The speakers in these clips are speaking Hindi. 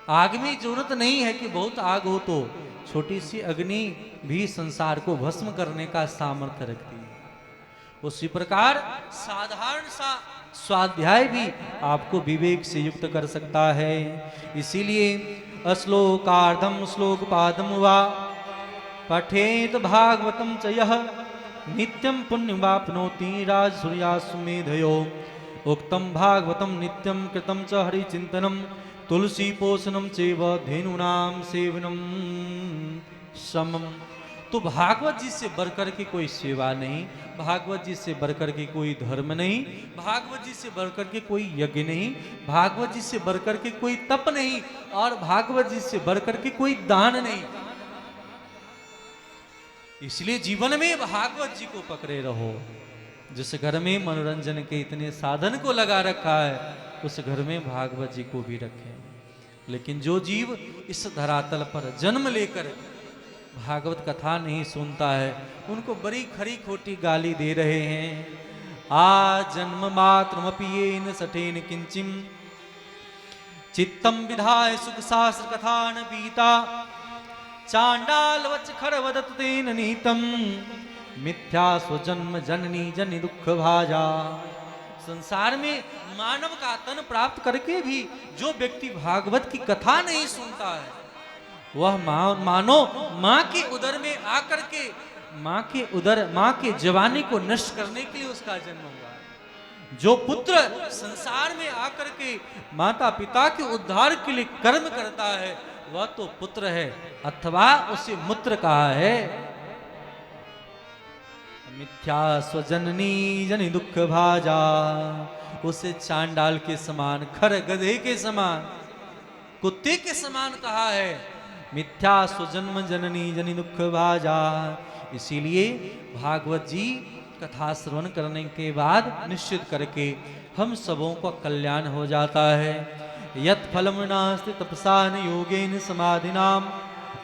आग में जरूरत नहीं है कि बहुत आग हो, तो छोटी सी अग्नि भी संसार को भस्म करने का सामर्थ्य रखती है। उसी प्रकार साधारण सा स्वाध्याय भी आपको विवेक से युक्त कर सकता है। इसीलिए अश्लोकार्धम श्लोक पादम वा पठेत भागवतम च यः नित्यं पुण्यवाप्नोति राजसूयासुमेधयो उक्तम भागवतम नित्यं कृतं च हरिचिंतनम तुलसी पोषणम चैव धेनूनां सेवनम समम। तो भागवत जी से बढ़कर के कोई सेवा नहीं, भागवत जी से बढ़कर के कोई धर्म नहीं, भागवत जी से बढ़कर के कोई यज्ञ नहीं, भागवत जी से बढ़कर के कोई तप नहीं, और भागवत जी से बढ़कर के कोई दान नहीं। इसलिए जीवन में भागवत जी को पकड़े रहो। जिस घर में मनोरंजन के इतने साधन को लगा रखा है, उस घर में भागवत जी को भी रखें। लेकिन जो जीव इस धरातल पर जन्म लेकर भागवत कथा नहीं सुनता है, उनको बड़ी खरी खोटी गाली दे रहे हैं। आ जन्म मात्रमपि येन सठेन किंचिम चित्तम विधाय सुख शास्त्र कथा न पीता चांडाल वच खर वदत तेन नीतम मिथ्या स्वजन्म जननी जनि दुख भाजा। संसार में मानव का तन प्राप्त करके भी जो व्यक्ति भागवत की कथा नहीं सुनता है, वह मानो मां के उदर में आकर के मां के जवानी को नष्ट करने के लिए उसका जन्म हुआ है। जो पुत्र संसार में आकर के माता पिता के उद्धार के लिए कर्म करता है, वह तो पुत्र है, अथवा उसे मूत्र कहा है। मिथ्या स्वजननी जनि दुख भाजा, उसे चांडाल के समान, खर गधे के समान, कुत्ते के समान कहा है। मिथ्या स्वजन्म जननी जनि दुख भाजा। इसीलिए भागवत जी कथा श्रवण करने के बाद निश्चित करके हम सबों का कल्याण हो जाता है। यत् फलम नास्ति तपसा न योगेन समाधिनाम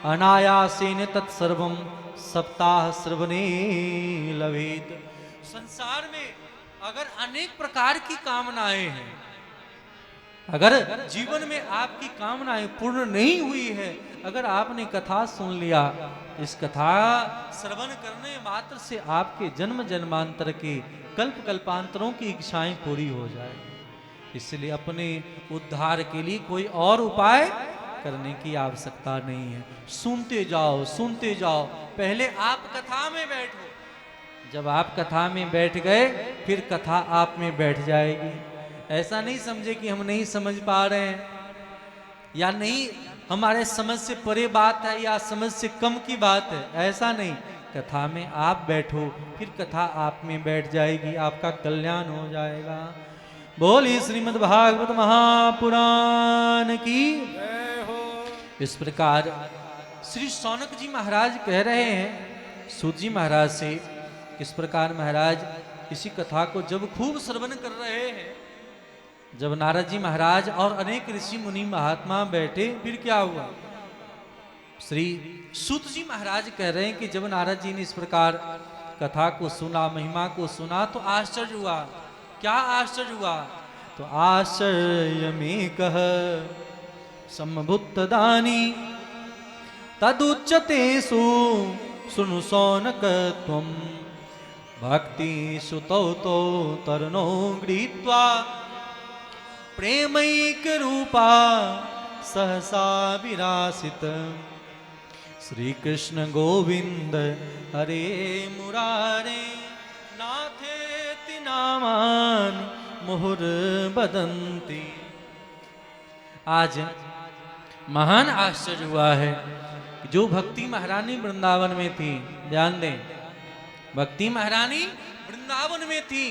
अनायासेन तत्सर्वं सप्ताह श्रवणे लभेत। संसार में अगर अनेक प्रकार की कामनाएं हैं, अगर जीवन में आपकी कामनाएं पूर्ण नहीं हुई है, अगर आपने कथा सुन लिया, इस कथा श्रवण करने मात्र से आपके जन्म जन्मांतर के कल्प कल्पांतरों की इच्छाएं पूरी हो जाएगी। इसलिए अपने उद्धार के लिए कोई और उपाय करने की आवश्यकता नहीं है। सुनते जाओ, सुनते जाओ। पहले आप कथा में बैठो, जब आप कथा में बैठ गए फिर कथा आप में बैठ जाएगी। ऐसा नहीं समझे कि हम नहीं समझ पा रहे हैं, या नहीं हमारे समझ से परे बात है, या समझ से कम की बात है, ऐसा नहीं। कथा में आप बैठो, फिर कथा आप में बैठ जाएगी, आपका कल्याण हो जाएगा। बोलिए श्रीमद् भागवत महापुराण की जय हो। इस प्रकार श्री शौनक जी महाराज कह रहे हैं सूत जी महाराज से, किस प्रकार महाराज इसी कथा को जब खूब श्रवण कर रहे हैं, जब नारद जी महाराज और अनेक ऋषि मुनि महात्मा बैठे, फिर क्या हुआ। श्री सूत जी महाराज कह रहे हैं कि जब नारद जी ने इस प्रकार कथा को सुना, महिमा को सुना, तो आश्चर्य हुआ। क्या आश्चर्य हुआ? तो आश्चर्य में कह समभुत दानी तदुच्यते सुनु शौनक त्वं भक्ति सुतौ तो तरनो गृहीत्वा प्रेमैक रूपा सहसा विरासित श्री कृष्ण गोविंद हरे मुरारे नाथेति नामान मुहुर बदंती। आज महान आश्चर्य हुआ है कि जो भक्ति महारानी वृंदावन में थी, ध्यान दें, भक्ति महारानी वृंदावन में थी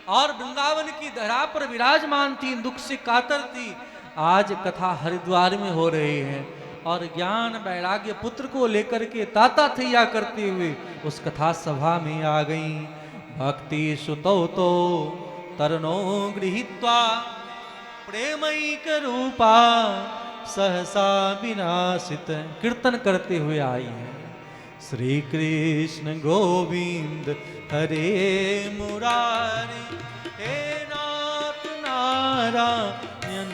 और वृंदावन की धरा पर विराजमान थी, दुख से कातर थी। आज कथा हरिद्वार में हो रही है और ज्ञान वैराग्य पुत्र को लेकर के ताता थैया करते हुए उस कथा सभा में आ गई। भक्ति सुतौ तो तरनो गृहीत्वा प्रेमैक रूपा सहसा विनाशित, कीर्तन करते हुए आई है। श्री कृष्ण गोविंद हरे मुरारी हे नाथ नारायण